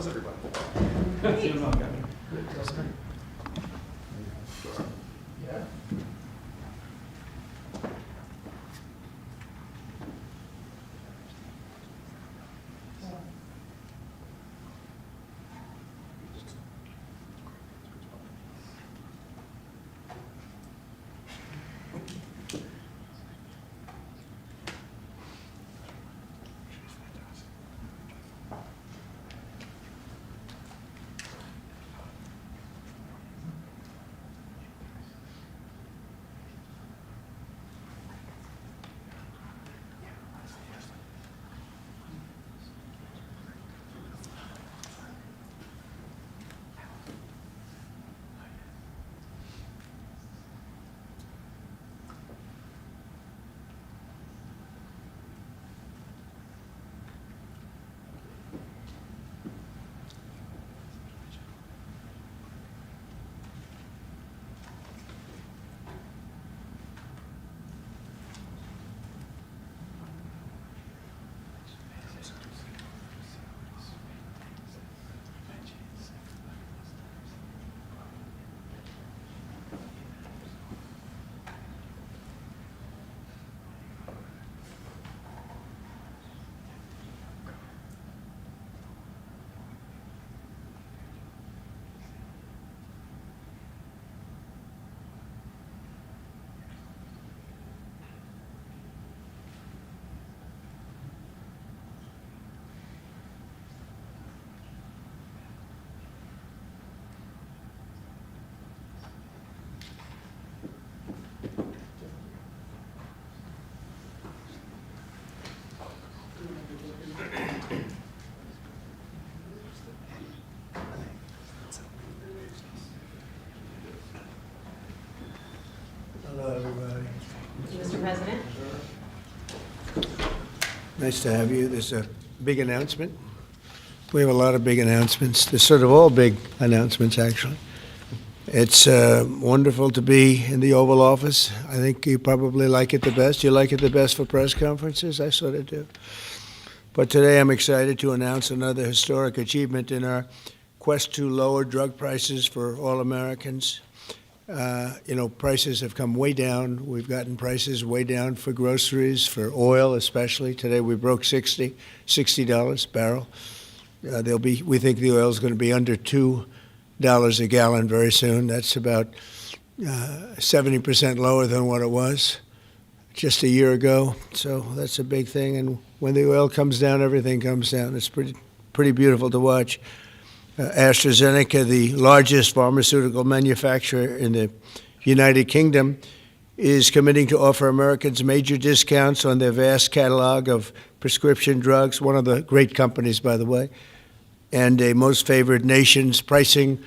How's everybody? Yeah. Hello, everybody. Mr. President. Nice to have you. There's a big announcement. We have a lot of big announcements. There's sort of all big announcements, actually. It's wonderful to be in the Oval Office. I think you probably like it the best. You like it the best for press conferences? I sort of do. But today I'm excited to announce another historic achievement in our quest to lower drug prices for all Americans. Prices have come way down. We've gotten prices way down for groceries, for oil especially. Today we broke $60 a barrel. We think the oil is going to be under $2 a gallon very soon. That's about 70% lower than what it was just a year ago. So that's a big thing. And when the oil comes down, everything comes down. It's pretty beautiful to watch. AstraZeneca, the largest pharmaceutical manufacturer in the United Kingdom, is committing to offer Americans major discounts on their vast catalog of prescription drugs, one of the great companies, by the way, and a most favored nation's pricing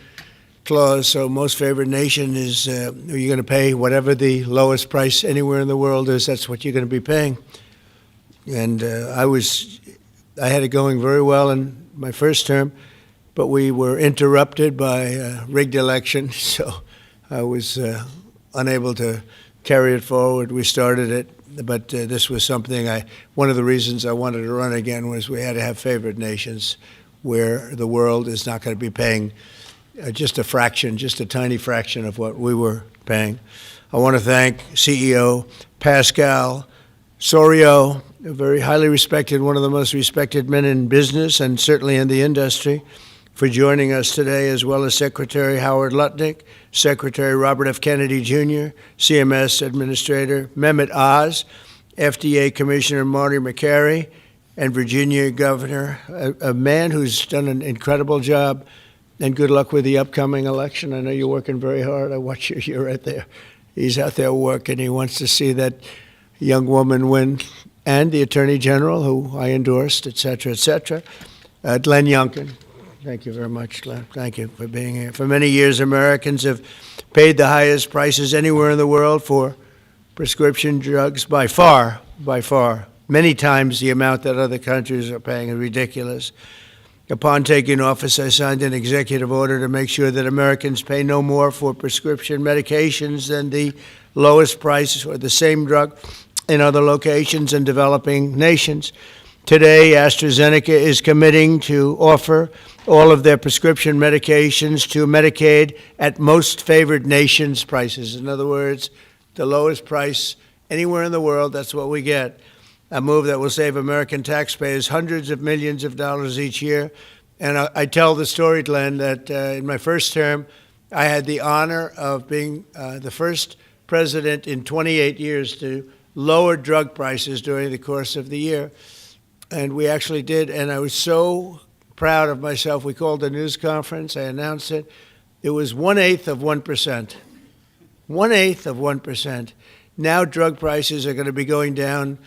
clause. So most favored nation is you're going to pay whatever the lowest price anywhere in the world is, that's what you're going to be paying. And I had it going very well in my first term, but we were interrupted by a rigged election, so I was unable to carry it forward. We started it, but this was something one of the reasons I wanted to run again was we had to have favored nations where the world is not going to be paying just a tiny fraction of what we were paying. I want to thank CEO Pascal Soriot, a very highly respected, one of the most respected men in business and certainly in the industry, for joining us today, as well as Secretary Howard Lutnick, Secretary Robert F. Kennedy Jr., CMS Administrator Mehmet Oz, FDA Commissioner Marty McCary, and Virginia Governor, a man who's done an incredible job, and good luck with the upcoming election. I know you're working very hard. I watch you. You're right there. He's out there working. He wants to see that young woman win, and the Attorney General, who I endorsed, et cetera, et cetera. Glenn Youngkin. Thank you very much, Glenn. Thank you for being here. For many years, Americans have paid the highest prices anywhere in the world for prescription drugs by far, many times the amount that other countries are paying is ridiculous. Upon taking office, I signed an executive order to make sure that Americans pay no more for prescription medications than the lowest price or the same drug in other locations and developing nations. Today, AstraZeneca is committing to offer all of their prescription medications to Medicaid at most favored nations prices. In other words, the lowest price anywhere in the world, that's what we get. A move that will save American taxpayers hundreds of millions of dollars each year. And I tell the story, Glenn, that in my first term, I had the honor of being the first president in 28 years to lower drug prices during the course of the year. And we actually did, and I was so proud of myself. We called a news conference. I announced it. It was 1/8 of 1%. 1/8 of 1%. Now drug prices are going to be going down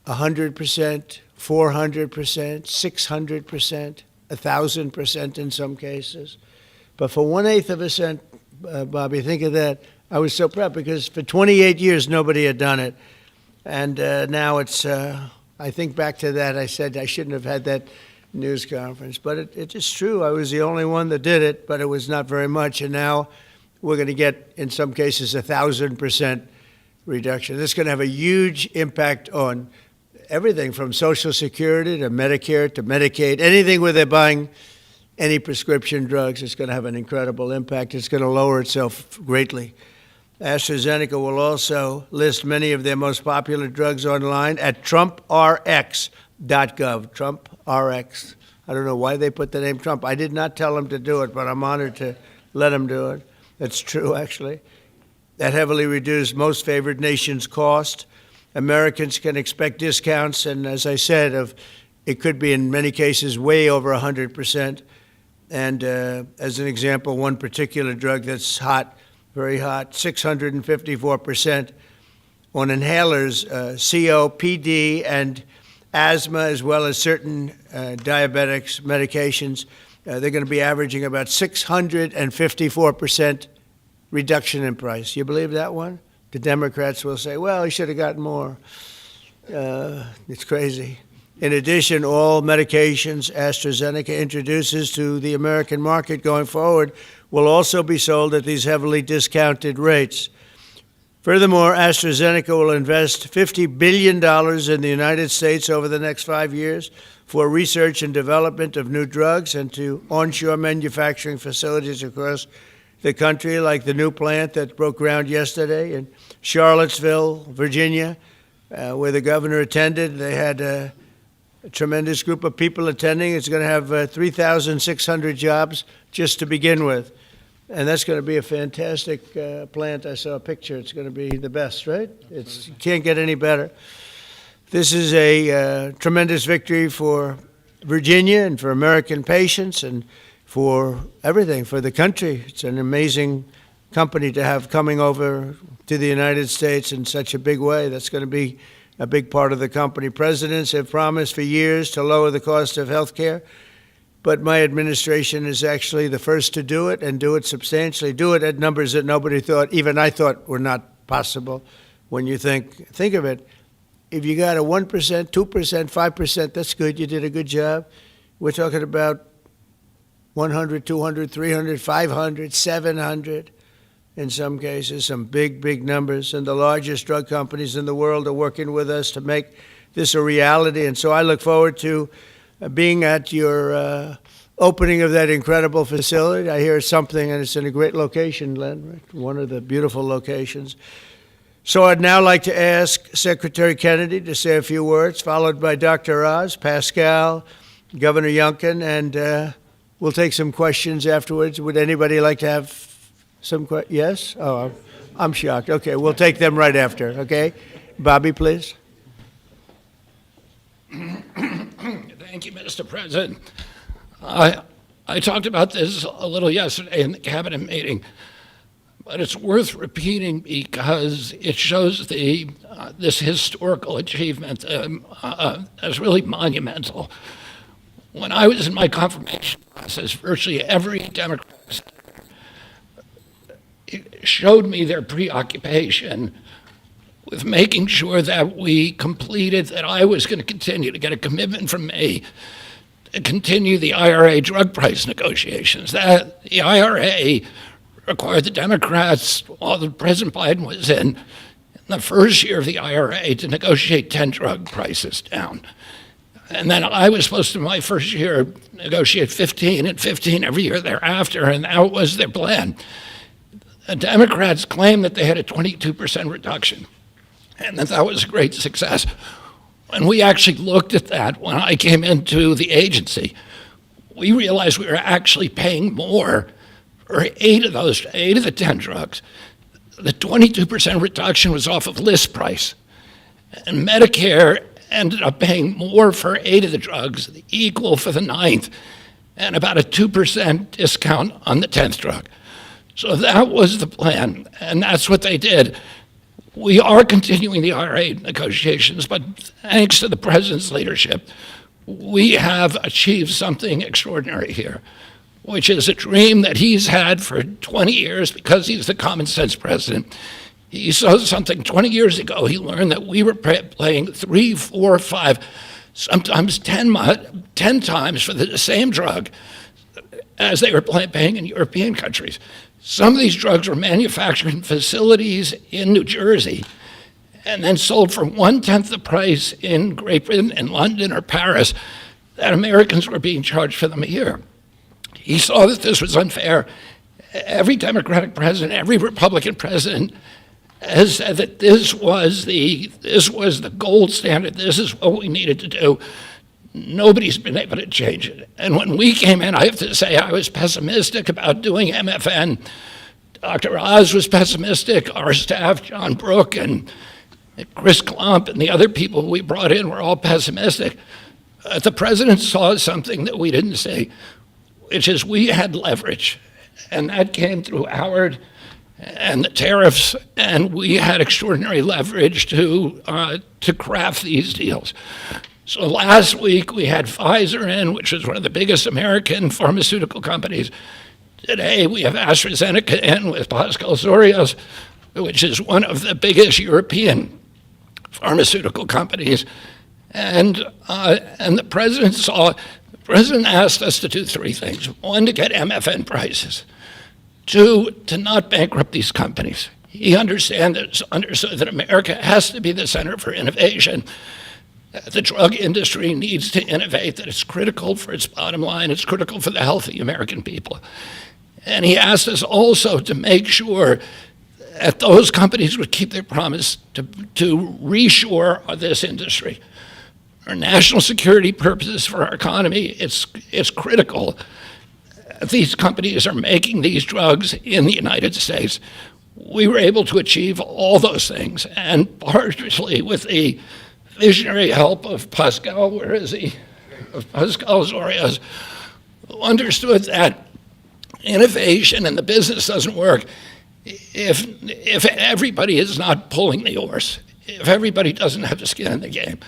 100%, 400%, 600%, 1,000% in some cases. But for 1/8 of a cent, Bobby, think of that. I was so proud because for 28 years nobody had done it. And now it's, I think back to that, I said I shouldn't have had that news conference. But it is true. I was the only one that did it, but it was not very much. And now we're going to get, in some cases, 1,000% reduction. This is going to have a huge impact on everything from Social Security to Medicare to Medicaid. Anything where they're buying any prescription drugs, it's going to have an incredible impact. It's going to lower itself greatly. AstraZeneca will also list many of their most popular drugs online at TrumpRx.gov. TrumpRx. I don't know why they put the name Trump. I did not tell them to do it, but I'm honored to let them do it. That's true, actually. That heavily reduced most favored nations cost. Americans can expect discounts, and as I said, it could be in many cases way over 100%. And as an example, one particular drug that's hot, very hot, 654% on inhalers, COPD and asthma, as well as certain diabetics medications. They're going to be averaging about 654% reduction in price. You believe that one? The Democrats will say, well, he should have gotten more. It's crazy. In addition, all medications AstraZeneca introduces to the American market going forward will also be sold at these heavily discounted rates. Furthermore, AstraZeneca will invest $50 billion in the United States over the next 5 years for research and development of new drugs and to onshore manufacturing facilities across the country, like the new plant that broke ground yesterday in Charlottesville, Virginia, where the governor attended. They had a tremendous group of people attending. It's going to have 3,600 jobs just to begin with. And that's going to be a fantastic plant. I saw a picture. It's going to be the best, right? You can't get any better. This is a tremendous victory for Virginia and for American patients and for everything, for the country. It's an amazing company to have coming over to the United States in such a big way. That's going to be a big part of the company. Presidents have promised for years to lower the cost of health care, but my administration is actually the first to do it and do it substantially, do it at numbers that nobody thought, even I thought, were not possible. When you think of it, if you got a 1%, 2%, 5%, that's good. You did a good job. We're talking about 100, 200, 300, 500, 700. In some cases, some big, big numbers. And the largest drug companies in the world are working with us to make this a reality. And so I look forward to being at your opening of that incredible facility. I hear something, and it's in a great location, Len, right? One of the beautiful locations. So I'd now like to ask Secretary Kennedy to say a few words, followed by Dr. Oz, Pascal, Governor Youngkin, and we'll take some questions afterwards. Would anybody like to have some questions? Yes? Oh, I'm shocked. Okay, we'll take them right after, okay? Bobby, please. Thank you, Mr. President. I talked about this a little yesterday in the cabinet meeting, but it's worth repeating because it shows this historical achievement as really monumental. When I was in my confirmation process, virtually every Democrat showed me their preoccupation with making sure that we completed, that I was going to continue to get a commitment from me to continue the IRA drug price negotiations. That the IRA required the Democrats, while the President Biden was in the first year of the IRA, to negotiate 10 drug prices down. And then I was supposed to, my first year, negotiate 15 and 15 every year thereafter, and that was their plan. The Democrats claimed that they had a 22% reduction, and that was a great success. When we actually looked at that, when I came into the agency, we realized we were actually paying more for 8 of the 10 drugs. The 22% reduction was off of list price, and Medicare ended up paying more for 8 of the drugs, equal for the 9th, and about a 2% discount on the 10th drug. So that was the plan, and that's what they did. We are continuing the IRA negotiations, but thanks to the president's leadership, we have achieved something extraordinary here, which is a dream that he's had for 20 years because he's the common sense president. He saw something 20 years ago. He learned that we were paying 3, 4, 5, sometimes 10 times for the same drug as they were paying in European countries. Some of these drugs were manufactured in facilities in New Jersey and then sold for 1/10 the price in Great Britain, in London or Paris, that Americans were being charged for them here. He saw that this was unfair. Every Democratic president, every Republican president has said that this was the gold standard. This is what we needed to do. Nobody's been able to change it. And when we came in, I have to say I was pessimistic about doing MFN. Dr. Oz was pessimistic. Our staff, John Brook and Chris Klump and the other people we brought in were all pessimistic. The president saw something that we didn't see, which is we had leverage. And that came through Howard and the tariffs, and we had extraordinary leverage to craft these deals. So last week we had Pfizer in, which is one of the biggest American pharmaceutical companies. Today we have AstraZeneca in with Pascal Sorios, which is one of the biggest European pharmaceutical companies. And the president asked us to do 3 things. 1, to get MFN prices. 2, to not bankrupt these companies. He understood that America has to be the center for innovation. The drug industry needs to innovate, that it's critical for its bottom line, it's critical for the health of the American people. And he asked us also to make sure that those companies would keep their promise to reshore this industry. For national security purposes, for our economy, it's critical. These companies are making these drugs in the United States. We were able to achieve all those things, and partially with the visionary help of Pascal, where is he? Of Pascal Sorios, who understood that innovation and the business doesn't work if everybody is not pulling the oars, if everybody doesn't have the skin in the game.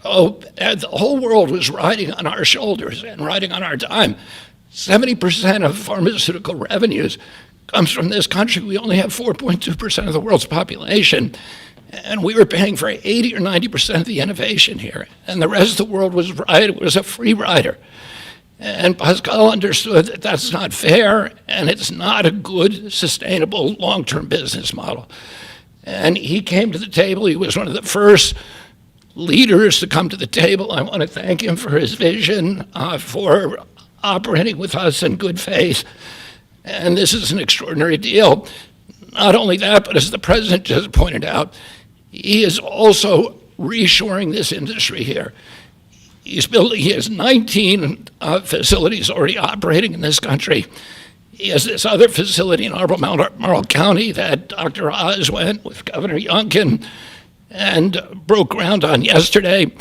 The whole world was riding on our shoulders and riding on our dime. 70% of pharmaceutical revenues comes from this country. We only have 4.2% of the world's population. And we were paying for 80 or 90% of the innovation here. And the rest of the world was a free rider. And Pascal understood that that's not fair, and it's not a good, sustainable, long-term business model. And he came to the table. He was one of the first leaders to come to the table. I want to thank him for his vision, for operating with us in good faith. And this is an extraordinary deal. Not only that, but as the president just pointed out, he is also reshoring this industry here. He has 19 facilities already operating in this country. He has this other facility in Marl County that Dr. Oz went with Governor Youngkin and broke ground on yesterday.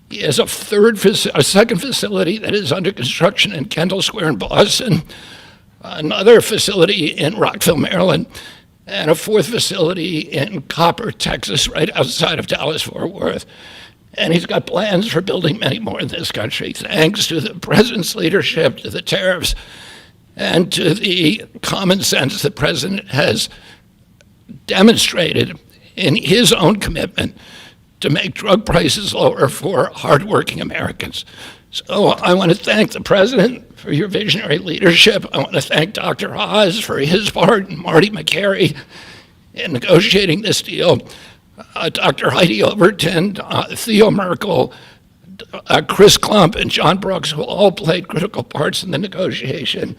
He has a second facility that is under construction in Kendall Square in Boston, another facility in Rockville, Maryland, and a 4th facility in Copper, Texas, right outside of Dallas-Fort Worth. And he's got plans for building many more in this country, thanks to the president's leadership, to the tariffs, and to the common sense the president has demonstrated in his own commitment to make drug prices lower for hardworking Americans. So I want to thank the president for your visionary leadership. I want to thank Dr. Oz for his part, and Marty McCary in negotiating this deal. Dr. Heidi Overton, Theo Merkel, Chris Klump and John Brooks, who all played critical parts in the negotiation,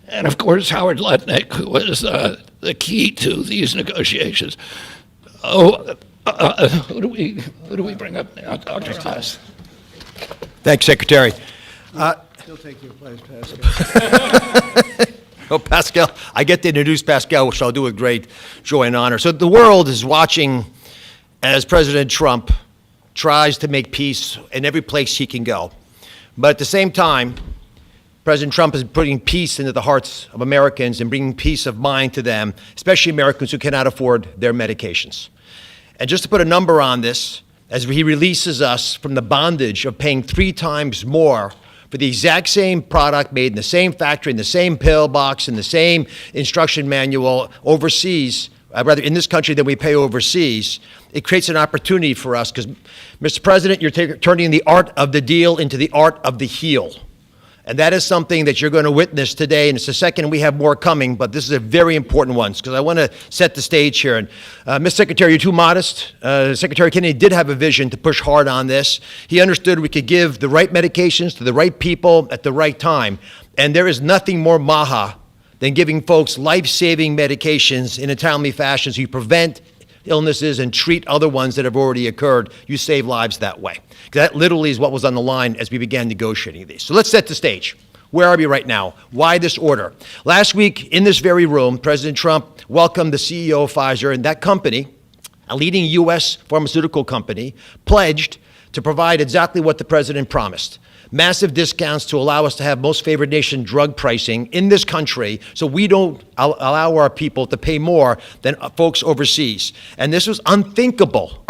and of course Howard Lutnick, who was the key to these negotiations. Who do we bring up now, Dr. Haas? Thanks, Secretary. He'll take your place, Pascal. Oh, Pascal, I get to introduce Pascal, which I'll do with great joy and honor. So the world is watching as President Trump tries to make peace in every place he can go. But at the same time, President Trump is putting peace into the hearts of Americans and bringing peace of mind to them, especially Americans who cannot afford their medications. And just to put a number on this, as he releases us from the bondage of paying 3 times more for the exact same product made in the same factory, in the same pill box, in the same instruction manual overseas, rather in this country than we pay overseas, it creates an opportunity for us because, Mr. President, you're turning the art of the deal into the art of the heal. And that is something that you're going to witness today, and it's the second we have more coming, but this is a very important one, because I want to set the stage here. And Ms. Secretary, you're too modest. Secretary Kennedy did have a vision to push hard on this. He understood we could give the right medications to the right people at the right time. And there is nothing more maha than giving folks life-saving medications in a timely fashion so you prevent illnesses and treat other ones that have already occurred. You save lives that way. That literally is what was on the line as we began negotiating these. So let's set the stage. Where are we right now? Why this order? Last week, in this very room, President Trump welcomed the CEO of Pfizer, and that company, a leading U.S. pharmaceutical company, pledged to provide exactly what the president promised. Massive discounts to allow us to have most favored nation drug pricing in this country so we don't allow our people to pay more than folks overseas. And this was unthinkable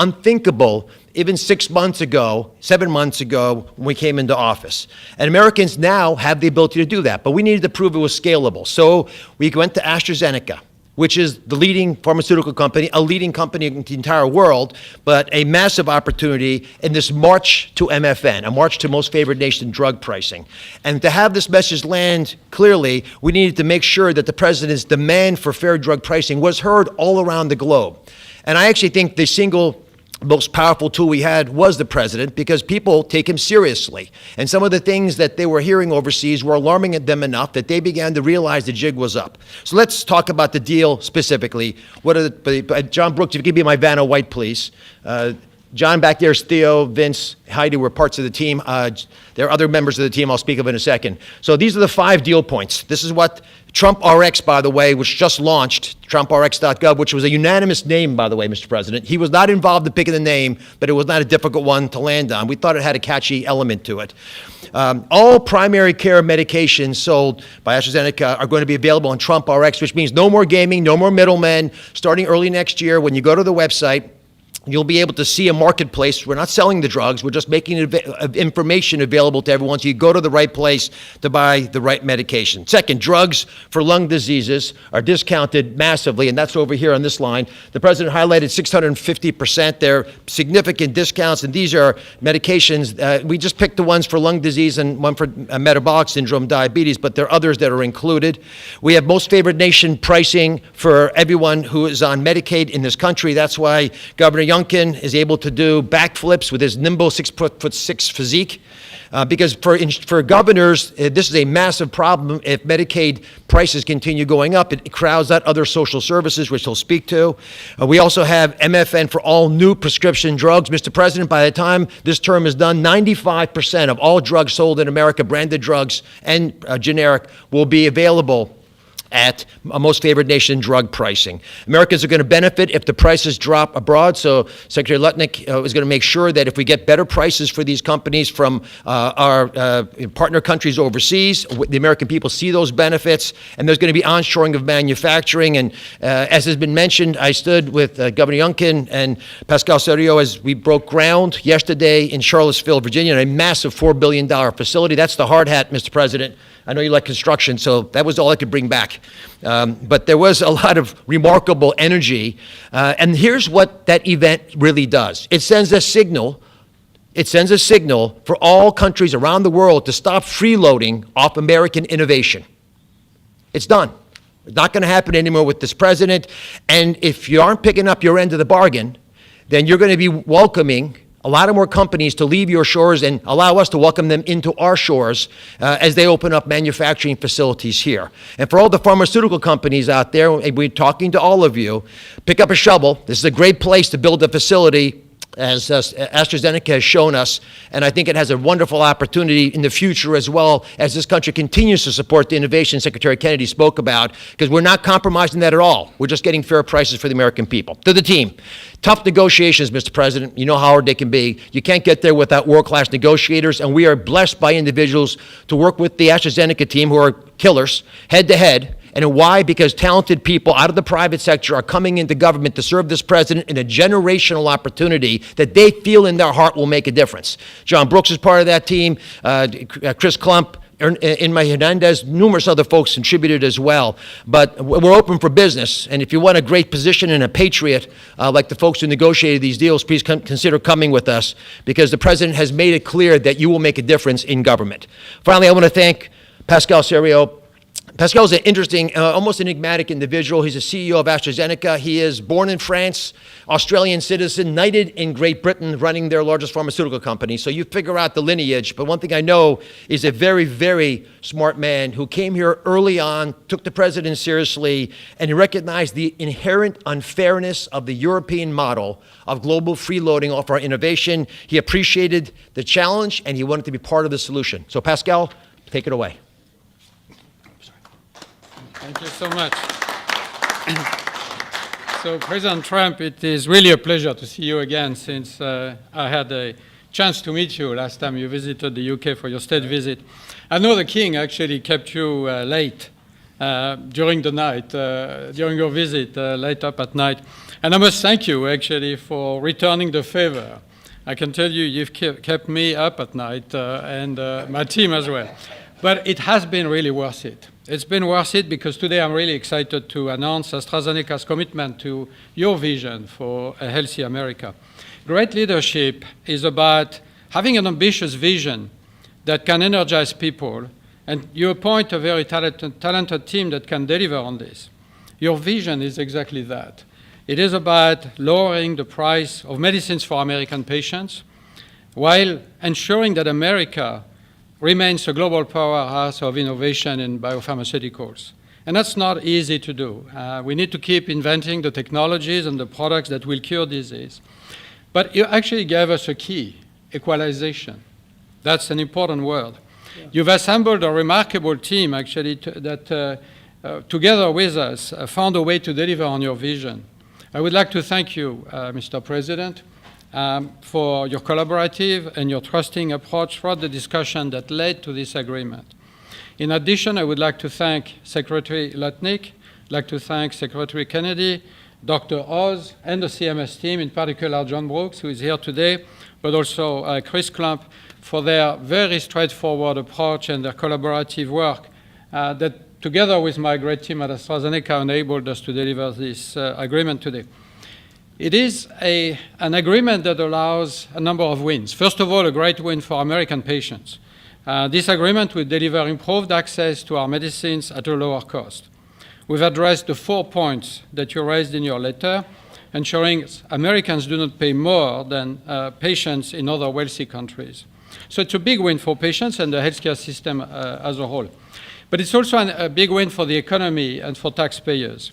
even 6 months ago, 7 months ago when we came into office. And Americans now have the ability to do that, but we needed to prove it was scalable. So we went to AstraZeneca, which is the leading pharmaceutical company, a leading company in the entire world, but a massive opportunity in this march to MFN, a march to most favored nation drug pricing. And to have this message land clearly, we needed to make sure that the president's demand for fair drug pricing was heard all around the globe. And I actually think the single most powerful tool we had was the president, because people take him seriously. And some of the things that they were hearing overseas were alarming them enough that they began to realize the jig was up. So let's talk about the deal specifically. John Brooks, if you could be my Vanna White, please. John back there is Theo, Vince, Heidi were parts of the team. There are other members of the team I'll speak of in a second. So these are the 5 deal points. This is what Trump RX, by the way, which just launched, TrumpRx.gov, which was a unanimous name, by the way, Mr. President. He was not involved in picking the name, but it was not a difficult one to land on. We thought it had a catchy element to it. All primary care medications sold by AstraZeneca are going to be available on Trump RX, which means no more gaming, no more middlemen. Starting early next year, when you go to the website, you'll be able to see a marketplace. We're not selling the drugs. We're just making information available to everyone so you go to the right place to buy the right medication. Second, drugs for lung diseases are discounted massively, and that's over here on this line. The president highlighted 650%. They're significant discounts, and these are medications. We just picked the ones for lung disease and one for metabolic syndrome, diabetes, but there are others that are included. We have most favored nation pricing for everyone who is on Medicaid in this country. That's why Governor Youngkin is able to do backflips with his nimble 6'6" physique, because for governors, this is a massive problem. If Medicaid prices continue going up, it crowds out other social services, which he'll speak to. We also have MFN for all new prescription drugs. Mr. President, by the time this term is done, 95% of all drugs sold in America, branded drugs and generic, will be available at most favored nation drug pricing. Americans are going to benefit if the prices drop abroad. So Secretary Lutnick is going to make sure that if we get better prices for these companies from our partner countries overseas, the American people see those benefits, and there's going to be onshoring of manufacturing. And as has been mentioned, I stood with Governor Youngkin and Pascal Soriot as we broke ground yesterday in Charlottesville, Virginia, in a massive $4 billion facility. That's the hard hat, Mr. President. I know you like construction, so that was all I could bring back. But there was a lot of remarkable energy. And here's what that event really does. It sends a signal. It sends a signal for all countries around the world to stop freeloading off American innovation. It's done. It's not going to happen anymore with this president. And if you aren't picking up your end of the bargain, then you're going to be welcoming a lot of more companies to leave your shores and allow us to welcome them into our shores as they open up manufacturing facilities here. And for all the pharmaceutical companies out there, we're talking to all of you, pick up a shovel. This is a great place to build a facility, as AstraZeneca has shown us, and I think it has a wonderful opportunity in the future as well as this country continues to support the innovation Secretary Kennedy spoke about, because we're not compromising that at all. We're just getting fair prices for the American people. To the team, tough negotiations, Mr. President. You know how hard they can be. You can't get there without world-class negotiators, and we are blessed by individuals to work with the AstraZeneca team who are killers, head-to-head. And why? Because talented people out of the private sector are coming into government to serve this president in a generational opportunity that they feel in their heart will make a difference. John Brooks is part of that team, Chris Klump, Inma Hernandez, numerous other folks contributed as well. But we're open for business, and if you want a great position and a patriot, like the folks who negotiated these deals, please consider coming with us, because the president has made it clear that you will make a difference in government. Finally, I want to thank Pascal Sérieux. Pascal is an interesting, almost enigmatic individual. He's a CEO of AstraZeneca. He is born in France, Australian citizen, knighted in Great Britain, running their largest pharmaceutical company. So you figure out the lineage. But one thing I know is a very, very smart man who came here early on, took the president seriously, and he recognized the inherent unfairness of the European model of global freeloading off our innovation. He appreciated the challenge, and he wanted to be part of the solution. So Pascal, take it away. Thank you so much. So, President Trump, it is really a pleasure to see you again, since I had a chance to meet you last time you visited the UK for your state visit. I know the King actually kept you late during the night, during your visit, late up at night. And I must thank you, actually, for returning the favor. I can tell you, you've kept me up at night, and my team as well. But it has been really worth it. It's been worth it because today I'm really excited to announce AstraZeneca's commitment to your vision for a healthy America. Great leadership is about having an ambitious vision that can energize people, and you appoint a very talented team that can deliver on this. Your vision is exactly that. It is about lowering the price of medicines for American patients while ensuring that America remains a global powerhouse of innovation in biopharmaceuticals. And that's not easy to do. We need to keep inventing the technologies and the products that will cure disease. But you actually gave us a key, equalization. That's an important word. Yeah. You've assembled a remarkable team, actually, that together with us found a way to deliver on your vision. I would like to thank you, Mr. President, for your collaborative and your trusting approach throughout the discussion that led to this agreement. In addition, I would like to thank Secretary Lutnick, I'd like to thank Secretary Kennedy, Dr. Oz, and the CMS team, in particular John Brooks, who is here today, but also Chris Klump, for their very straightforward approach and their collaborative work that, together with my great team at AstraZeneca, enabled us to deliver this agreement today. It is an agreement that allows a number of wins. First of all, a great win for American patients. This agreement will deliver improved access to our medicines at a lower cost. We've addressed the 4 points that you raised in your letter, ensuring Americans do not pay more than patients in other wealthy countries. So it's a big win for patients and the healthcare system as a whole. But it's also a big win for the economy and for taxpayers,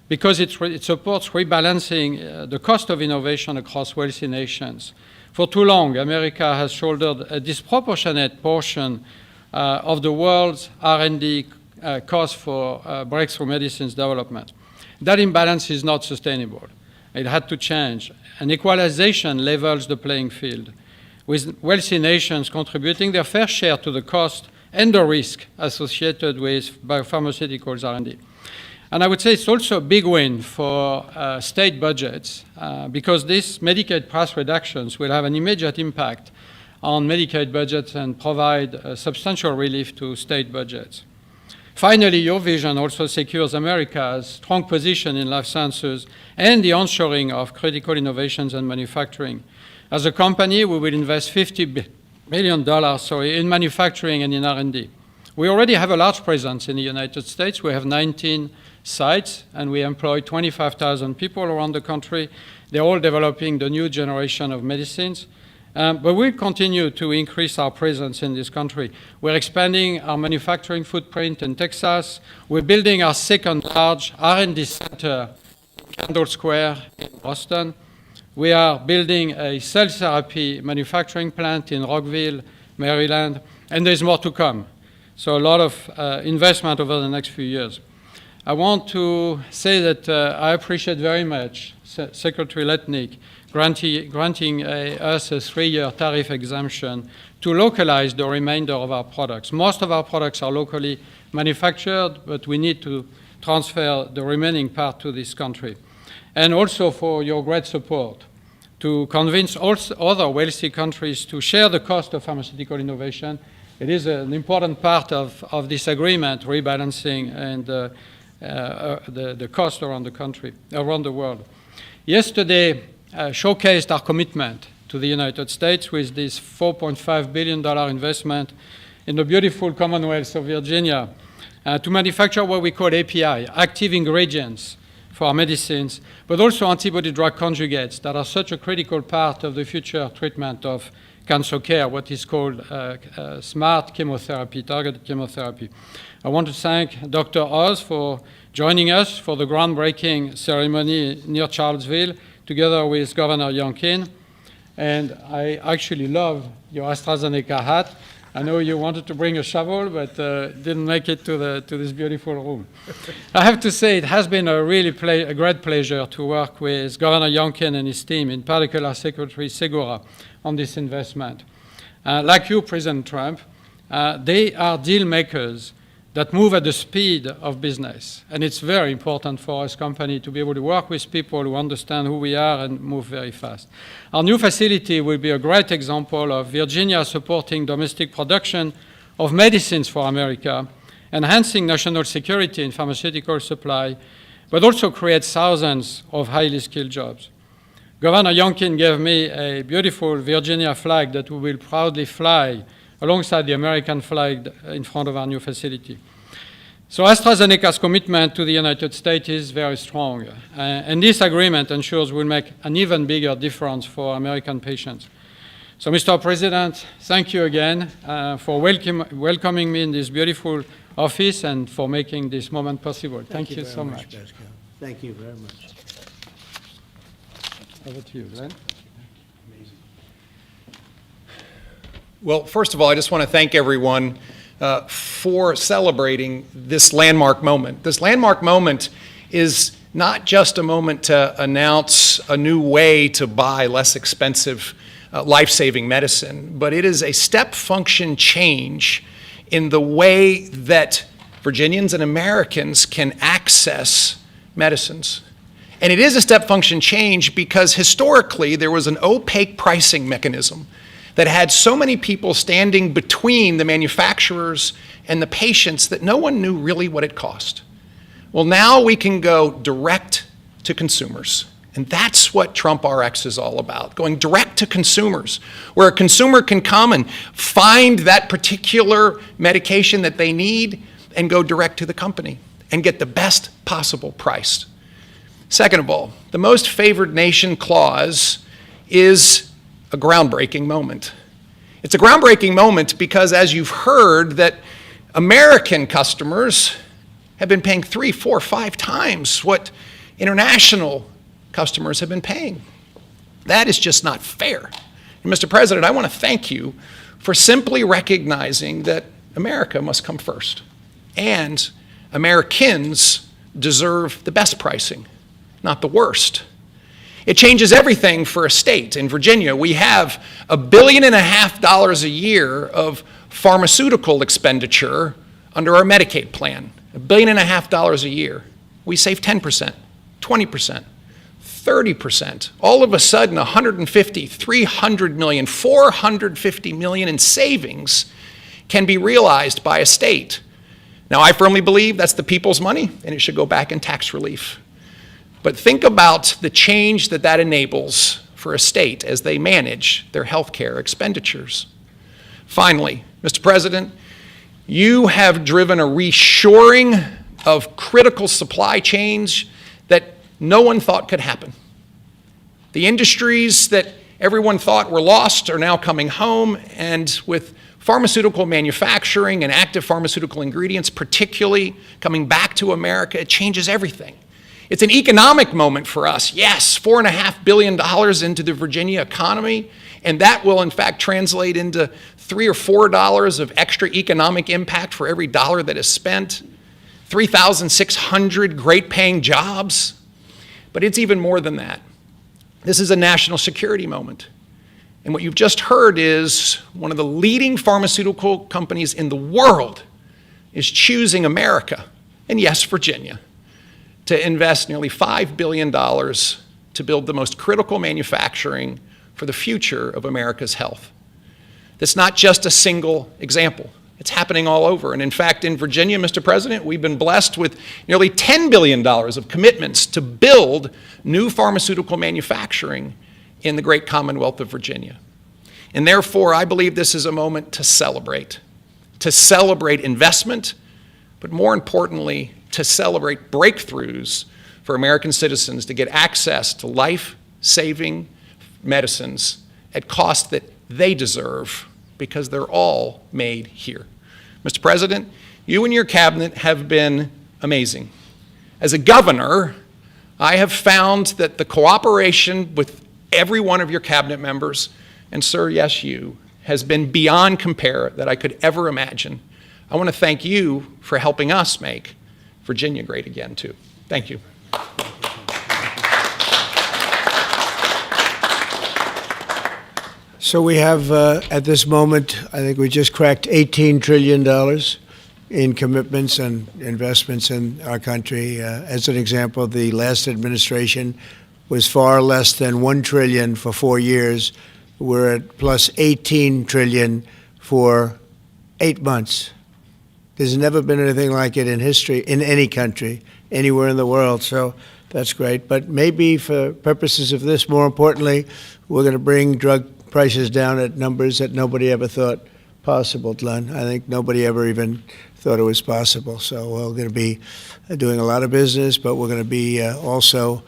because it supports rebalancing the cost of innovation across wealthy nations. For too long, America has shouldered a disproportionate portion of the world's R&D cost for breakthrough medicines development. That imbalance is not sustainable. It had to change. And equalization levels the playing field, with wealthy nations contributing their fair share to the cost and the risk associated with biopharmaceuticals R&D. And I would say it's also a big win for state budgets because these Medicaid price reductions will have an immediate impact on Medicaid budgets and provide substantial relief to state budgets. Finally, your vision also secures America's strong position in life sciences and the onshoring of critical innovations and manufacturing. As a company, we will invest $50 billion in manufacturing and in R&D. We already have a large presence in the United States. We have 19 sites, and we employ 25,000 people around the country. They're all developing the new generation of medicines. But we'll continue to increase our presence in this country. We're expanding our manufacturing footprint in Texas. We're building our second large R&D center in Kendall Square in Boston. We are building a cell therapy manufacturing plant in Rockville, Maryland, and there's more to come. So a lot of investment over the next few years. I want to say that I appreciate very much Secretary Letnick granting us a 3-year tariff exemption to localize the remainder of our products. Most of our products are locally manufactured, but we need to transfer the remaining part to this country. And also for your great support to convince also other wealthy countries to share the cost of pharmaceutical innovation. It is an important part of this agreement, rebalancing and the cost around the country, around the world. Yesterday showcased our commitment to the United States with this $4.5 billion investment in the beautiful Commonwealth of Virginia to manufacture what we call API, active ingredients for our medicines, but also antibody-drug conjugates that are such a critical part of the future treatment of cancer care, what is called smart chemotherapy, targeted chemotherapy. I want to thank Dr. Oz for joining us for the groundbreaking ceremony near Charlottesville, together with Governor Youngkin. And I actually love your AstraZeneca hat. I know you wanted to bring a shovel, but didn't make it to this beautiful room. I have to say, it has been a really a great pleasure to work with Governor Youngkin and his team, in particular Secretary Segura, on this investment. Like you, President Trump, they are deal makers that move at the speed of business. And it's very important for us company to be able to work with people who understand who we are and move very fast. Our new facility will be a great example of Virginia supporting domestic production of medicines for America, enhancing national security in pharmaceutical supply, but also creates thousands of highly skilled jobs. Governor Youngkin gave me a beautiful Virginia flag that we will proudly fly alongside the American flag in front of our new facility. So AstraZeneca's commitment to the United States is very strong, and this agreement ensures we'll make an even bigger difference for American patients. So, Mr. President, thank you again for welcoming me in this beautiful office and for making this moment possible. Thank you so much. Pascal. Thank you very much. Over to you, Glenn. Well, first of all, I just want to thank everyone for celebrating this landmark moment. This landmark moment is not just a moment to announce a new way to buy less expensive, life-saving medicine, but it is a step function change in the way that Virginians and Americans can access medicines. And it is a step function change because historically there was an opaque pricing mechanism that had so many people standing between the manufacturers and the patients that no one knew really what it cost. Well, now we can go direct to consumers. And that's what Trump RX is all about, going direct to consumers, where a consumer can come and find that particular medication that they need and go direct to the company and get the best possible price. Second of all, the most favored nation clause is a groundbreaking moment. It's a groundbreaking moment because, as you've heard, that American customers have been paying 3, 4, 5 times what international customers have been paying. That is just not fair. And Mr. President, I want to thank you for simply recognizing that America must come first. And Americans deserve the best pricing, not the worst. It changes everything for a state. In Virginia, we have $1.5 billion a year of pharmaceutical expenditure under our Medicaid plan. $1.5 billion a year. We save 10%, 20%, 30%. All of a sudden, 150, 300 million, 450 million in savings can be realized by a state. Now, I firmly believe that's the people's money, and it should go back in tax relief. But think about the change that that enables for a state as they manage their health care expenditures. Finally, Mr. President, you have driven a reshoring of critical supply chains that no one thought could happen. The industries that everyone thought were lost are now coming home, and with pharmaceutical manufacturing and active pharmaceutical ingredients particularly coming back to America, it changes everything. It's an economic moment for us. Yes, $4.5 billion into the Virginia economy, and that will in fact translate into $3 or $4 of extra economic impact for every dollar that is spent, 3,600 great paying jobs. But it's even more than that. This is a national security moment. And what you've just heard is one of the leading pharmaceutical companies in the world is choosing America, and yes, Virginia, to invest nearly $5 billion to build the most critical manufacturing for the future of America's health. That's not just a single example. It's happening all over. And in fact, in Virginia, Mr. President, we've been blessed with nearly $10 billion of commitments to build new pharmaceutical manufacturing in the great Commonwealth of Virginia. And therefore, I believe this is a moment to celebrate investment, but more importantly, to celebrate breakthroughs for American citizens to get access to life-saving medicines at costs that they deserve, because they're all made here. Mr. President, you and your cabinet have been amazing. As a governor, I have found that the cooperation with every one of your cabinet members, and sir, yes, you, has been beyond compare that I could ever imagine. I want to thank you for helping us make Virginia great again, too. Thank you. So we have, at this moment, I think we just cracked $18 trillion in commitments and investments in our country. As an example, the last administration was far less than $1 trillion for 4 years. We're at plus $18 trillion for 8 months. There's never been anything like it in history, in any country, anywhere in the world. So that's great. But maybe for purposes of this, more importantly, we're going to bring drug prices down at numbers that nobody ever thought possible, Glenn. I think nobody ever even thought it was possible. So we're going to be doing a lot of business, but we're going to be also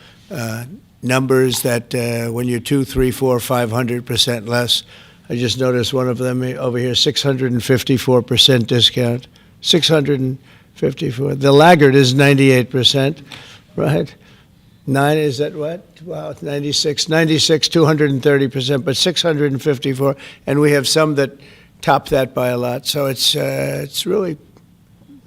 numbers that when you're 2, 3, 4, 500% less. I just noticed one of them over here, 654% discount. 654. The laggard is 98%, right? 9 is that what? Wow, 96, 230%, but 654, and we have some that top that by a lot. So it's really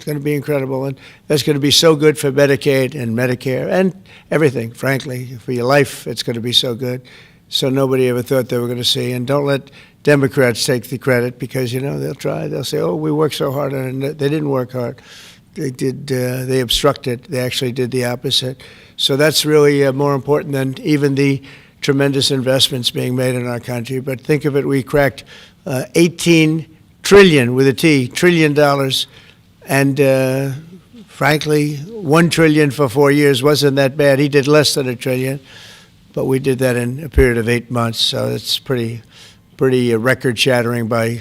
going to be incredible, and that's going to be so good for Medicaid and Medicare and everything. Frankly, for your life, it's going to be so good. So nobody ever thought they were going to see. And don't let Democrats take the credit, because they'll try. They'll say, "Oh, we worked so hard," and they didn't work hard. They did. They obstructed. They actually did the opposite. So that's really more important than even the tremendous investments being made in our country. But think of it: we cracked 18 trillion with a T, $trillion, and frankly, 1 trillion for 4 years wasn't that bad. He did less than $1 trillion, but we did that in a period of 8 months. So it's pretty record-shattering by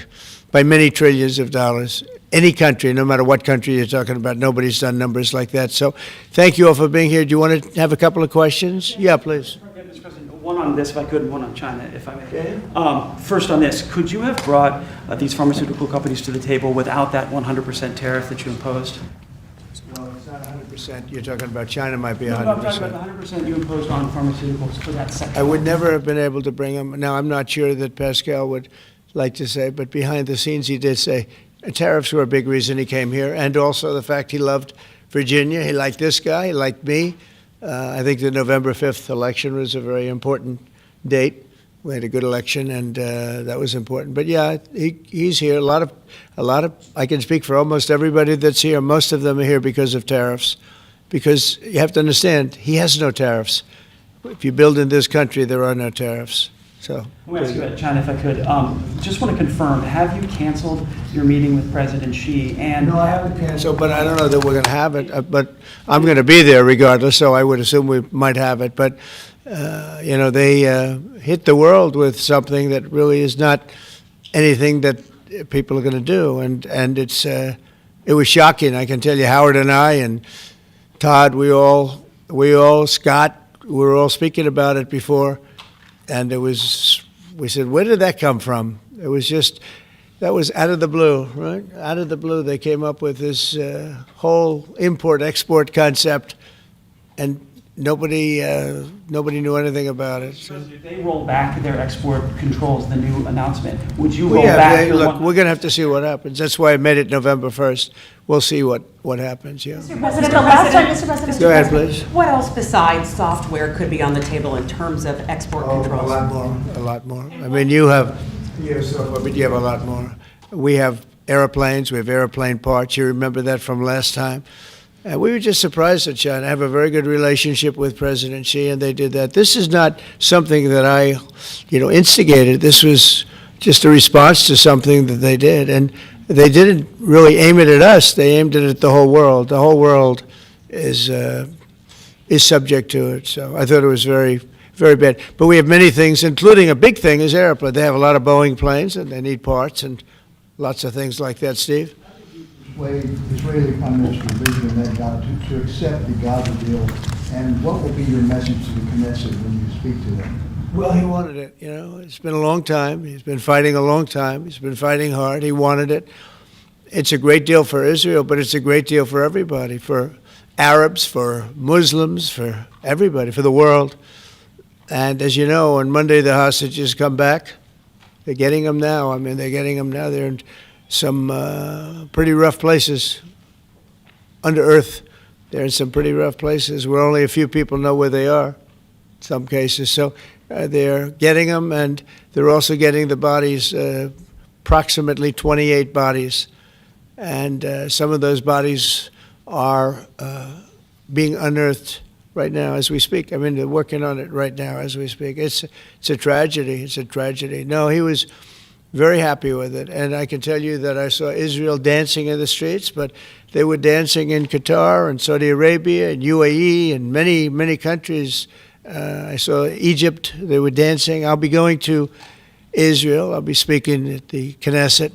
many trillions of dollars. Any country, no matter what country you're talking about, nobody's done numbers like that. So thank you all for being here. Do you want to have a couple of questions? Yeah, please. Mr. President, one on this, if I could, and one on China, if I may. Okay. First on this, could you have brought these pharmaceutical companies to the table without that 100% tariff that you imposed? No, it's not 100%. You're talking about China might be 100%. No, I'm talking about the 100% you imposed on pharmaceuticals for that sector. I would never have been able to bring them. Now, I'm not sure that Pascal would like to say, but behind the scenes he did say tariffs were a big reason he came here, and also the fact he loved Virginia. He liked this guy. He liked me. I think the November 5th election was a very important date. We had a good election, and that was important. But yeah, he's here. A lot of. I can speak for almost everybody that's here. Most of them are here because of tariffs, because you have to understand he has no tariffs. If you build in this country, there are no tariffs. So. I want to ask you about China, if I could. Just want to confirm: have you canceled your meeting with President Xi? And no, I haven't canceled, but I don't know that we're going to have it. But I'm going to be there regardless, so I would assume we might have it. But they hit the world with something that really is not anything that people are going to do, and it was shocking. I can tell you, Howard and I and Todd, Scott, we were all speaking about it before, and it was we said, where did that come from? It was just, that was out of the blue, right? Out of the blue, they came up with this whole import-export concept, and nobody knew anything about it. So. If they roll back their export controls, the new announcement, would you roll Yeah, back? look, we're going to have to see what happens. That's why I made it November 1st. We'll see what happens, yeah. Mr. President, the last time, Mr. President. Go ahead, please. What else besides software could be on the table in terms of export controls? A lot more. I mean, you have software, but you have a lot more. We have airplanes, we have airplane parts. You remember that from last time. And we were just surprised at China. I have a very good relationship with President Xi, and they did that. This is not something that I, instigated. This was just a response to something that they did. And they didn't really aim it at us. They aimed it at the whole world. The whole world is subject to it. So I thought it was very, very bad. But we have many things, including a big thing is airplane. They have a lot of Boeing planes, and they need parts and lots of things like that. Steve? Israeli Prime Minister Benjamin Netanyahu to accept the Gaza deal, and what will be your message to the Knesset when you speak to them? Well, he wanted it. It's been a long time. He's been fighting a long time. He's been fighting hard. He wanted it. It's a great deal for Israel, but it's a great deal for everybody, for Arabs, for Muslims, for everybody, for the world. And as you know, on Monday the hostages come back. They're getting them now. They're getting them now. They're in some pretty rough places under earth. They're in some pretty rough places where only a few people know where they are, in some cases. So they're getting them, and they're also getting the bodies, approximately 28 bodies. And some of those bodies are being unearthed right now as we speak. They're working on it right now as we speak. It's a tragedy. It's a tragedy. No, he was very happy with it. And I can tell you that I saw Israel dancing in the streets, but they were dancing in Qatar and Saudi Arabia and UAE and many, many countries. I saw Egypt. They were dancing. I'll be going to Israel. I'll be speaking at the Knesset,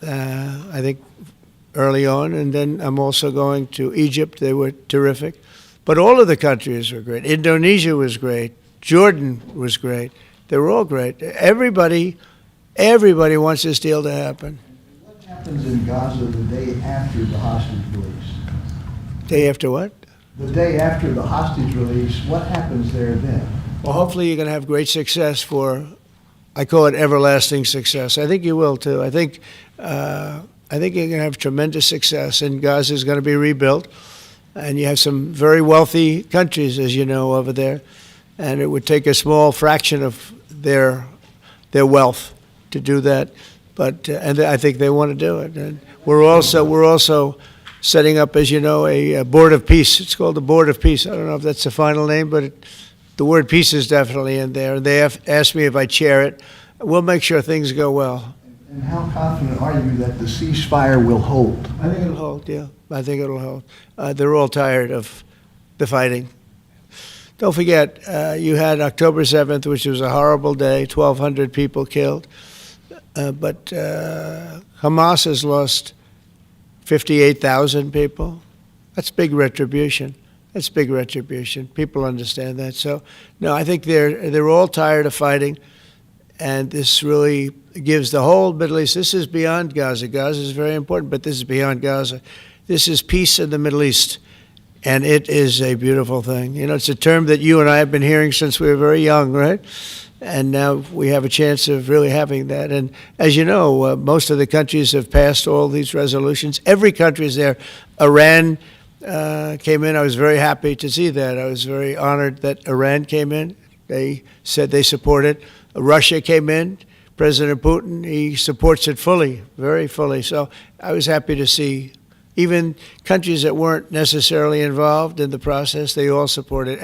I think, early on. And then I'm also going to Egypt. They were terrific. But all of the countries were great. Indonesia was great. Jordan was great. They were all great. Everybody wants this deal to happen. What happens in Gaza the day after the hostage release? Day after what? The day after the hostage release, what happens there then? Well, hopefully you're going to have great success I call it everlasting success. I think you will, too. I think you're going to have tremendous success, and Gaza is going to be rebuilt. And you have some very wealthy countries, as you know, over there. And it would take a small fraction of their wealth to do that, but and I think they want to do it. And we're also setting up, as you know, a board of peace. It's called the Board of Peace. I don't know if that's the final name, but the word peace is definitely in there. They have asked me if I chair it. We'll make sure things go well. And how confident are you that the ceasefire will hold? I think it'll hold. Yeah, I think it'll hold. They're all tired of the fighting. Don't forget, you had October 7th, which was a horrible day, 1,200 people killed. But Hamas has lost 58,000 people. That's big retribution. That's big retribution. People understand that. So, no, I think they're all tired of fighting, and this really gives the whole Middle East. This is beyond Gaza. Gaza is very important, but this is beyond Gaza. This is peace in the Middle East, and it is a beautiful thing. It's a term that you and I have been hearing since we were very young, right? And now we have a chance of really having that. And as you know, most of the countries have passed all these resolutions. Every country is there. Iran came in. I was very happy to see that. I was very honored that Iran came in. They said they support it. Russia came in. President Putin, he supports it fully, very fully. So I was happy to see even countries that weren't necessarily involved in the process, they all support it.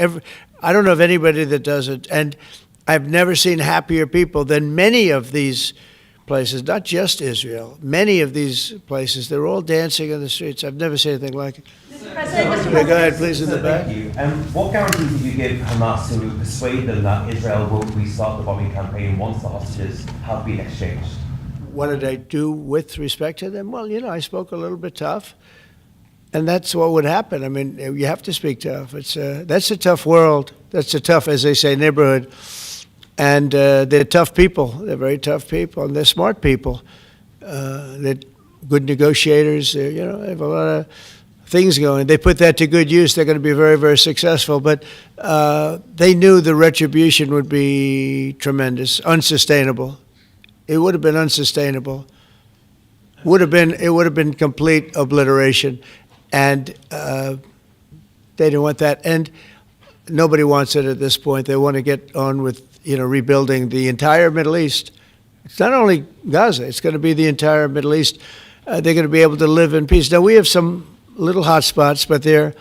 I don't know of anybody that does it. And I've never seen happier people than many of these places, not just Israel. Many of these places, they're all dancing in the streets. I've never seen anything like it. Mr. President, Yeah, go ahead, please, in the back. Thank you. What guarantees did you give Hamas to persuade them that Israel will restart the bombing campaign once the hostages have been exchanged? What did I do with respect to them? Well, I spoke a little bit tough, and that's what would happen. You have to speak tough. That's a tough world. That's a tough, as they say, neighborhood. And they're tough people. They're very tough people, and they're smart people. They're good negotiators. They have a lot of things going. They put that to good use. They're going to be very, very successful. But they knew the retribution would be tremendous, unsustainable. It would have been unsustainable. It would have been complete obliteration, and they didn't want that. And nobody wants it at this point. They want to get on with rebuilding the entire Middle East. It's not only Gaza. It's going to be the entire Middle East. They're going to be able to live in peace. Now, we have some little hot spots, but they're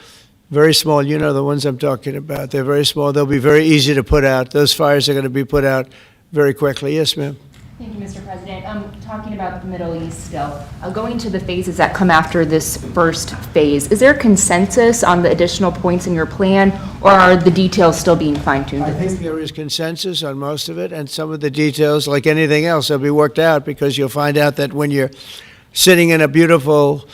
very small. You know the ones I'm talking about. They're very small. They'll be very easy to put out. Those fires are going to be put out very quickly. Yes, ma'am. Thank you, Mr. President. Talking about the Middle East still, going to the phases that come after this first phase, is there consensus on the additional points in your plan, or are the details still being fine-tuned? I think there is consensus on most of it, and some of the details, like anything else, will be worked out, because you'll find out that when you're sitting in a beautiful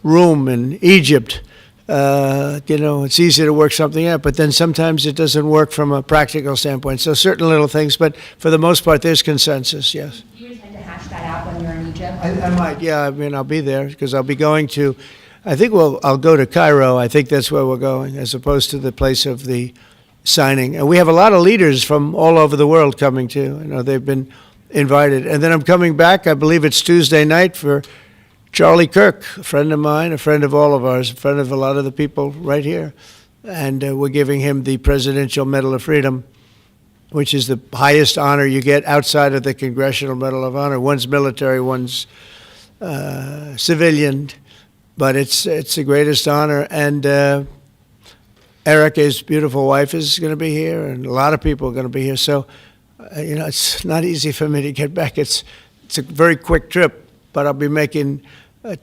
room in Egypt, it's easy to work something out, but then sometimes it doesn't work from a practical standpoint. So certain little things, but for the most part, there's consensus, yes. Do you intend to hash that out when you're in Egypt? I might, yeah. I mean, I'll be there, because I'll be going to, I'll go to Cairo. I think that's where we're going, as opposed to the place of the signing. And we have a lot of leaders from all over the world coming too. They've been invited. And then I'm coming back, I believe it's Tuesday night, for Charlie Kirk, a friend of mine, a friend of all of ours, a friend of a lot of the people right here. And we're giving him the Presidential Medal of Freedom, which is the highest honor you get outside of the Congressional Medal of Honor. One's military, one's civilian, but it's the greatest honor. And Erica's beautiful wife is going to be here, and a lot of people are going to be here. So, it's not easy for me to get back. It's a very quick trip, but I'll be making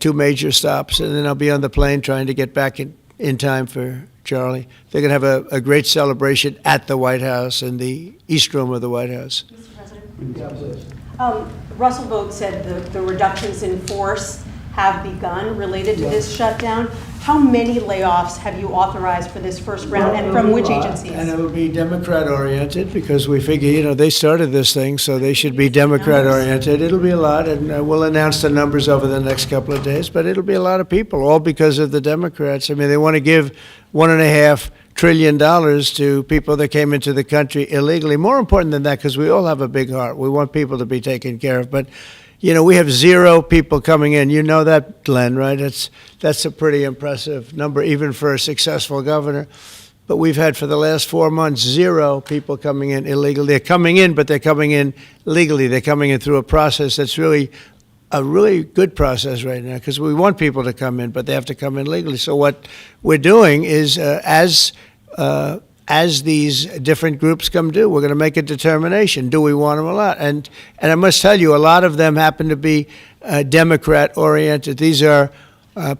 2 major stops, and then I'll be on the plane trying to get back in time for Charlie. They're going to have a great celebration at the White House, in the East Room of the White House. Mr. President? Russell Vogt said the reductions in force have begun related to this shutdown. How many layoffs have you authorized for this first round, and from which agencies? And it'll be Democrat-oriented, because we figure, they started this thing, so they should be Democrat-oriented. It'll be a lot, and we'll announce the numbers over the next couple of days, but it'll be a lot of people, all because of the Democrats. I mean, they want to give $1.5 trillion to people that came into the country illegally. More important than that, because we all have a big heart. We want people to be taken care of, but we have 0 people coming in. You know that, Glenn, right? That's a pretty impressive number, even for a successful governor. But we've had, for the last 4 months, 0 people coming in illegally. They're coming in, but they're coming in legally. They're coming in through a process that's really a really good process right now, because we want people to come in, but they have to come in legally. So what we're doing is, as these different groups come due, we're going to make a determination. Do we want them or not? And I must tell you, a lot of them happen to be Democrat-oriented. These are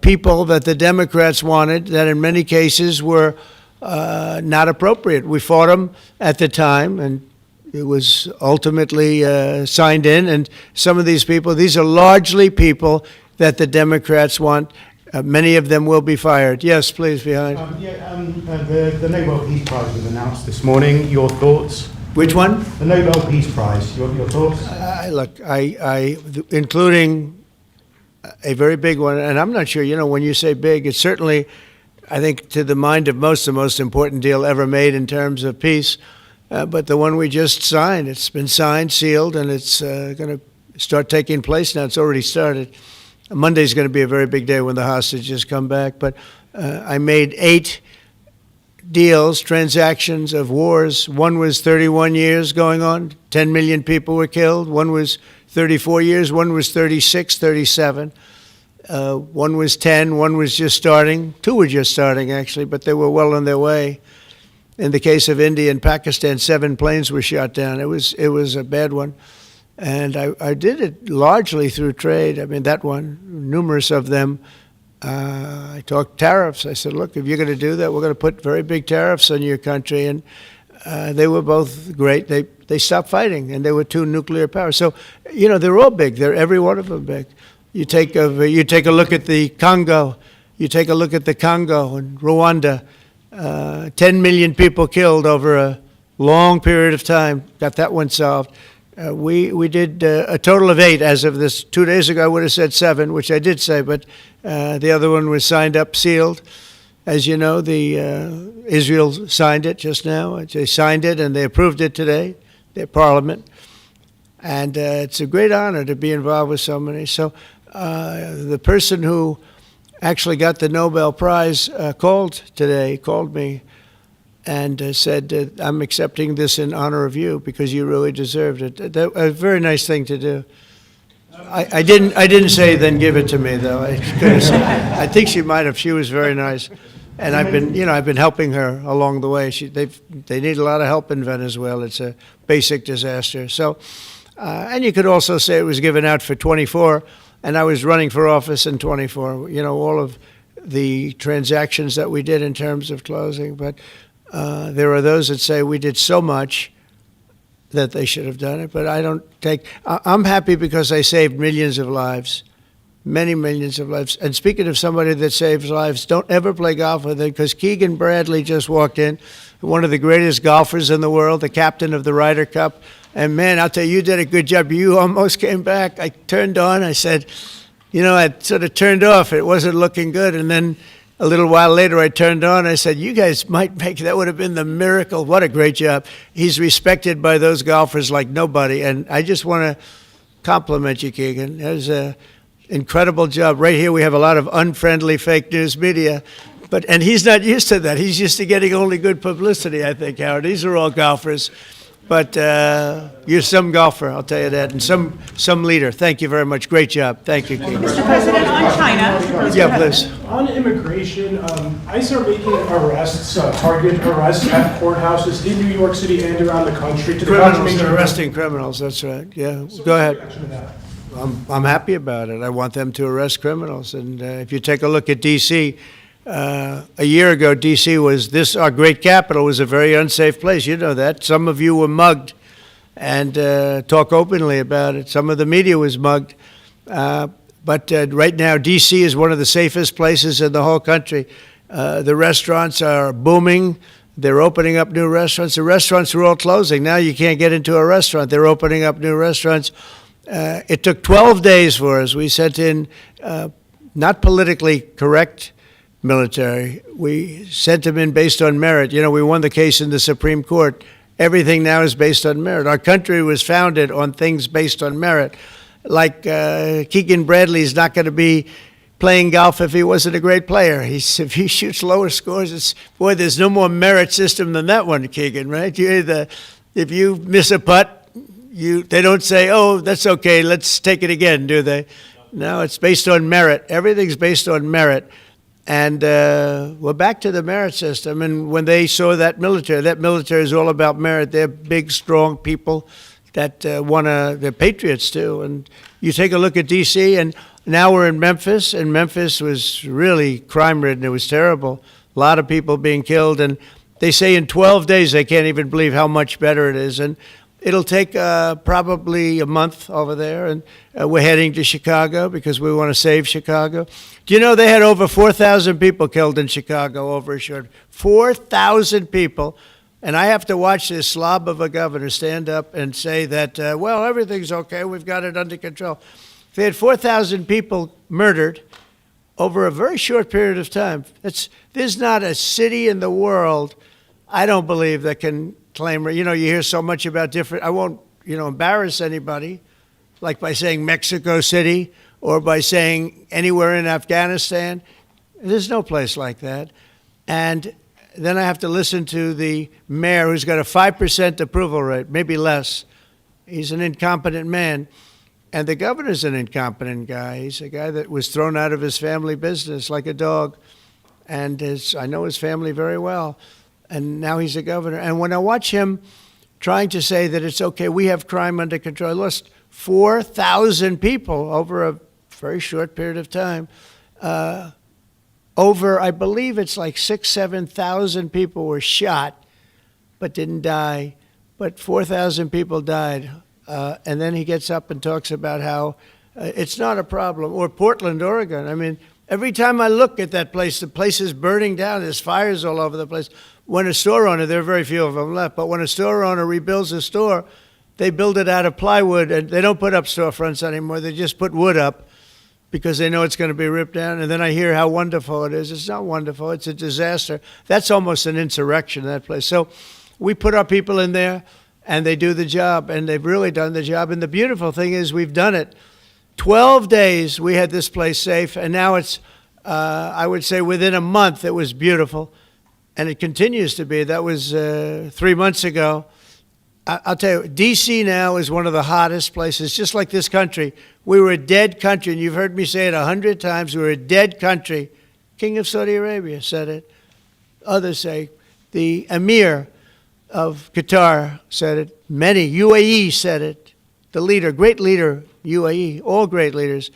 people that the Democrats wanted, that in many cases were not appropriate. We fought them at the time, and it was ultimately signed in. And some of these people, these are largely people that the Democrats want. Many of them will be fired. Yes, please, behind. The Nobel Peace Prize was announced this morning. Your thoughts? Which one? The Nobel Peace Prize. Your thoughts? Look, including a very big one, and I'm not sure, when you say big, it's certainly, I think, to the mind of most, the most important deal ever made in terms of peace. But the one we just signed, it's been signed, sealed, and it's going to start taking place now. It's already started. Monday's going to be a very big day when the hostages come back. But I made 8 deals, transactions of wars. One was 31 years going on. 10 million people were killed. One was 34 years. One was 36, 37. One was 10. One was just starting. 2 were just starting, actually, but they were well on their way. In the case of India and Pakistan, 7 planes were shot down. It was a bad one. And I did it largely through trade. I mean, that one, numerous of them. I talked tariffs. I said, look, if you're going to do that, we're going to put very big tariffs on your country. And they were both great. They stopped fighting, and there were 2 nuclear powers. So, they're all big. They're every one of them big. You take a look at the Congo. You take a look at the Congo and Rwanda. 10 million people killed over long period of time, got that one solved. We did a total of 8 as of this. 2 days ago, I would have said 7, which I did say, but the other one was signed up, sealed. As you know, Israel signed it just now. They signed it and they approved it today, their parliament. And it's a great honor to be involved with so many. So the person who actually got the Nobel Prize called me and said, I'm accepting this in honor of you because you really deserved it. A very nice thing to do. I didn't say then give it to me though. I think she might have. She was very nice, and I've been helping her along the way. They need a lot of help in Venezuela. It's a basic disaster. So, and you could also say it was given out for 24, and I was running for office in 24. All of the transactions that we did in terms of closing, but. There are those that say we did so much that they should have done it, but I'm happy because I saved millions of lives, many millions of lives. And speaking of somebody that saves lives, don't ever play golf with him because Keegan Bradley just walked in, one of the greatest golfers in the world, the captain of the Ryder Cup. And man, I'll tell you did a good job. You almost came back. I turned on, I said, I sort of turned off. It wasn't looking good. And then a little while later, I turned on. I said, you guys might make, that would have been the miracle. What a great job. He's respected by those golfers like nobody. And I just want to compliment you, Keegan. That was an incredible job. Right here, we have a lot of unfriendly fake news media. And he's not used to that. He's used to getting only good publicity, I think, Howard. These are all golfers. But you're some golfer, I'll tell you that, and some leader. Thank you very much. Great job. Thank you, Keegan. Mr. President, on China. Yeah, please. On immigration, ICE are making arrests, target arrests at courthouses in New York City and around the country. Criminals, they're arresting criminals, that's right. Yeah, go ahead. I'm happy about it. I want them to arrest criminals. And if you take a look at D.C., a year ago, D.C. was our great capital was a very unsafe place. You know that. Some of you were mugged and talk openly about it. Some of the media was mugged. But right now, D.C. is one of the safest places in the whole country. The restaurants are booming. They're opening up new restaurants. The restaurants are all closing. Now you can't get into a restaurant. They're opening up new restaurants. It took 12 days for us. We sent in not politically correct military. We sent them in based on merit. We won the case in the Supreme Court. Everything now is based on merit. Our country was founded on things based on merit. Like Keegan Bradley is not going to be playing golf if he wasn't a great player. If he shoots lower scores, there's no more merit system than that one, Keegan, right? If you miss a putt, they don't say, oh, that's okay, let's take it again, do they? No, it's based on merit. Everything's based on merit. And we're back to the merit system. And when they saw that military is all about merit. They're big, strong people that they're patriots too. And you take a look at D.C., and now we're in Memphis, and Memphis was really crime-ridden. It was terrible. A lot of people being killed. And they say in 12 days they can't even believe how much better it is. And it'll take probably a month over there, and we're heading to Chicago because we want to save Chicago. Do you know they had over 4,000 people killed in Chicago over a short 4,000 people, and I have to watch this slob of a governor stand up and say that, well, everything's okay, we've got it under control. They had 4,000 people murdered over a very short period of time. There's not a city in the world, I don't believe, that can claim, you hear so much about different, I won't, embarrass anybody, like by saying Mexico City or by saying anywhere in Afghanistan. There's no place like that. And then I have to listen to the mayor who's got a 5% approval rate, maybe less. He's an incompetent man. And the governor's an incompetent guy. He's a guy that was thrown out of his family business like a dog. And I know his family very well. And now he's a governor. And when I watch him trying to say that it's okay, we have crime under control, I lost 4,000 people over a very short period of time. I believe it's like 7,000 people were shot but didn't die. But 4,000 people died. And then he gets up and talks about how it's not a problem. Or Portland, Oregon. I mean, Every time I look at that place, the place is burning down. There's fires all over the place. When a store owner, there are very few of them left, but when a store owner rebuilds a store, they build it out of plywood, and they don't put up storefronts anymore. They just put wood up because they know it's going to be ripped down. And then I hear how wonderful it is. It's not wonderful. It's a disaster. That's almost an insurrection, that place. So we put our people in there, and they do the job, and they've really done the job. And the beautiful thing is we've done it. 12 days we had this place safe, and now it's, I would say within a month it was beautiful, and it continues to be. That was 3 months ago. I'll tell you, D.C. now is one of the hottest places, just like this country. We were a dead country, and you've heard me say it 100 times. We were a dead country. King of Saudi Arabia said it. Others say. The Emir of Qatar said it. Many. UAE said it. The leader, great leader, UAE, all great leaders,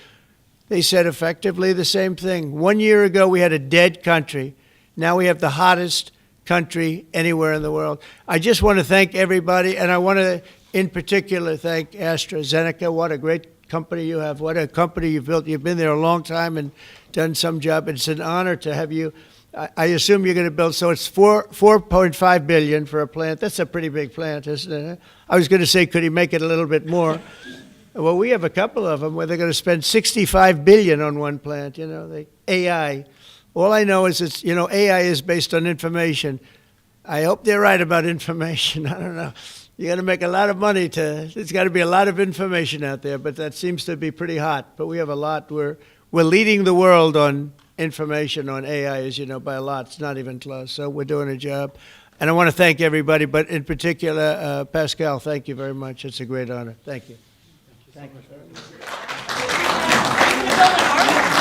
they said effectively the same thing. 1 year ago, we had a dead country. Now we have the hottest country anywhere in the world. I just want to thank everybody, and I want to, in particular, thank AstraZeneca. What a great company you have. What a company you've built. You've been there a long time and done some job. It's an honor to have you. I assume you're going to build, so it's $4.5 billion for a plant. That's a pretty big plant, isn't it? I was going to say, could he make it a little bit more? Well, we have a couple of them where they're going to spend $65 billion on one plant, AI. All I know is it's, AI is based on information. I hope they're right about information. I don't know. You got to make a lot of money there's got to be a lot of information out there, but that seems to be pretty hot. But we have a lot. We're leading the world on information on AI, as you know, by a lot. It's not even close. So we're doing a job. And I want to thank everybody, but in particular, Pascal, thank you very much. It's a great honor. Thank you. Thank you.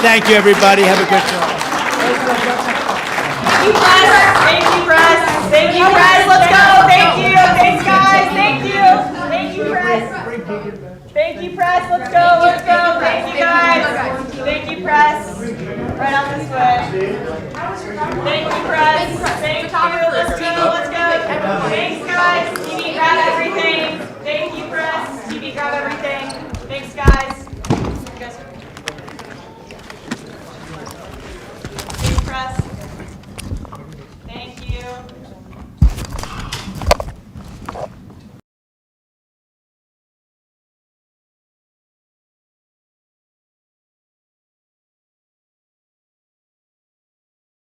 Thank you, everybody. Have a good time. Thank you, press. Thank you, press. Thank you, press. Let's go. Thank you. Thanks, guys. Thank you. Thank you, press. Thank you, press. Let's go. Let's go. Thank you, guys. Thank you, press. Right out this way. Thank you, press. Thank you. Let's go. Let's go. Thanks, guys. You need to grab everything. Thank